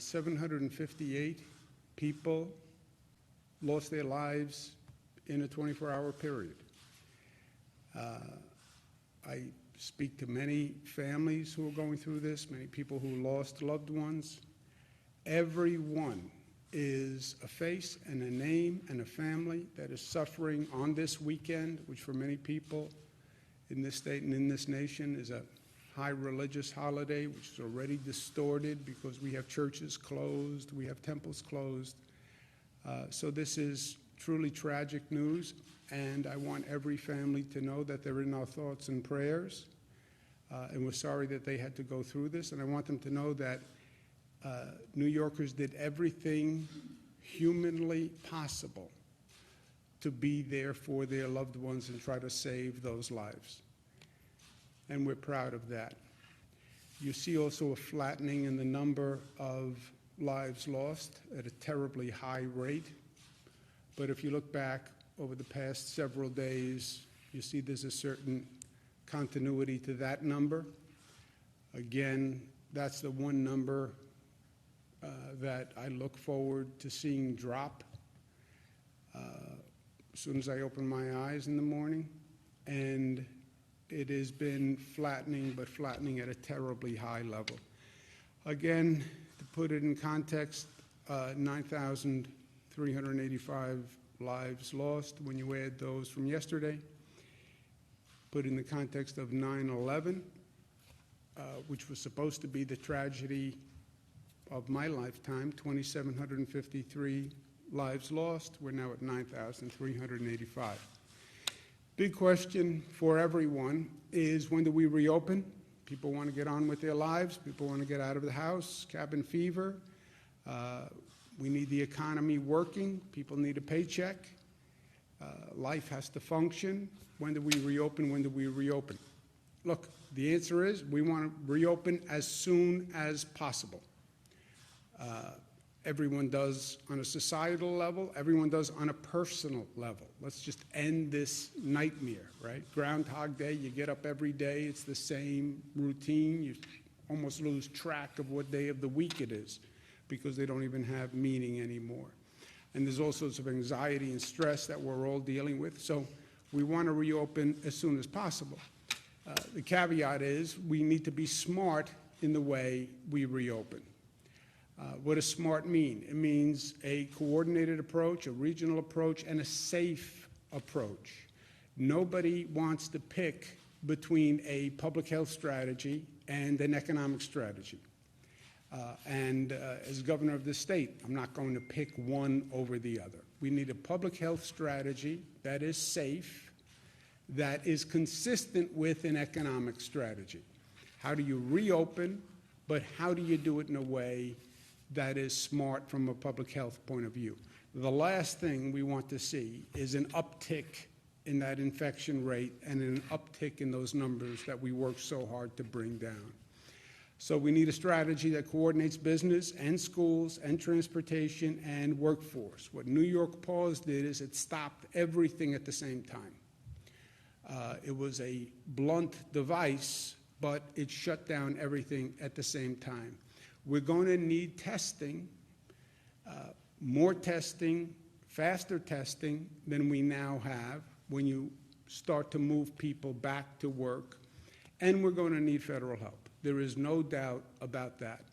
758 people lost their lives in a 24-hour period. I speak to many families who are going through this, many people who lost loved ones. Everyone is a face and a name and a family that is suffering on this weekend, which for many people in this state and in this nation is a high religious holiday, which is already distorted because we have churches closed, we have temples closed. So this is truly tragic news, and I want every family to know that they're in our thoughts and prayers, and we're sorry that they had to go through this, and I want them to know that New Yorkers did everything humanly possible to be there for their loved ones and try to save those lives. And we're proud of that. You see also a flattening in the number of lives lost at a terribly high rate. But if you look back over the past several days, you see there's a certain continuity to that number. Again, that's the one number that I look forward to seeing drop as soon as I open my eyes in the morning. And it has been flattening, but flattening at a terribly high level. Again, to put it in context, 9,385 lives lost when you add those from yesterday. Put in the context of 9/11, which was supposed to be the tragedy of my lifetime, 2,753 lives lost. We're now at 9,385. Big question for everyone is, when do we reopen? People want to get on with their lives. People want to get out of the house. Cabin fever. We need the economy working. People need a paycheck. Life has to function. When do we reopen? When do we reopen? Look, the answer is we want to reopen as soon as possible. Everyone does on a societal level. Everyone does on a personal level. Let's just end this nightmare, right? Groundhog Day, you get up every day. It's the same routine. You almost lose track of what day of the week it is because they don't even have meaning anymore. And there's all sorts of anxiety and stress that we're all dealing with. So we want to reopen as soon as possible. The caveat is we need to be smart in the way we reopen. What does SMART mean? It means a coordinated approach, a regional approach, and a safe approach. Nobody wants to pick between a public health strategy and an economic strategy. As governor of the state, I'm not going to pick one over the other. We need a public health strategy that is safe, that is consistent with an economic strategy. How do you reopen, but how do you do it in a way that is smart from a public health point of view? The last thing we want to see is an uptick in that infection rate and an uptick in those numbers that we work so hard to bring down. So we need a strategy that coordinates business and schools and transportation and workforce. What New York paused did is it stopped everything at the same time. It was a blunt device, but it shut down everything at the same time. We're going to need testing, more testing, faster testing than we now have when you start to move people back to work, and we're going to need federal help. There is no doubt about that.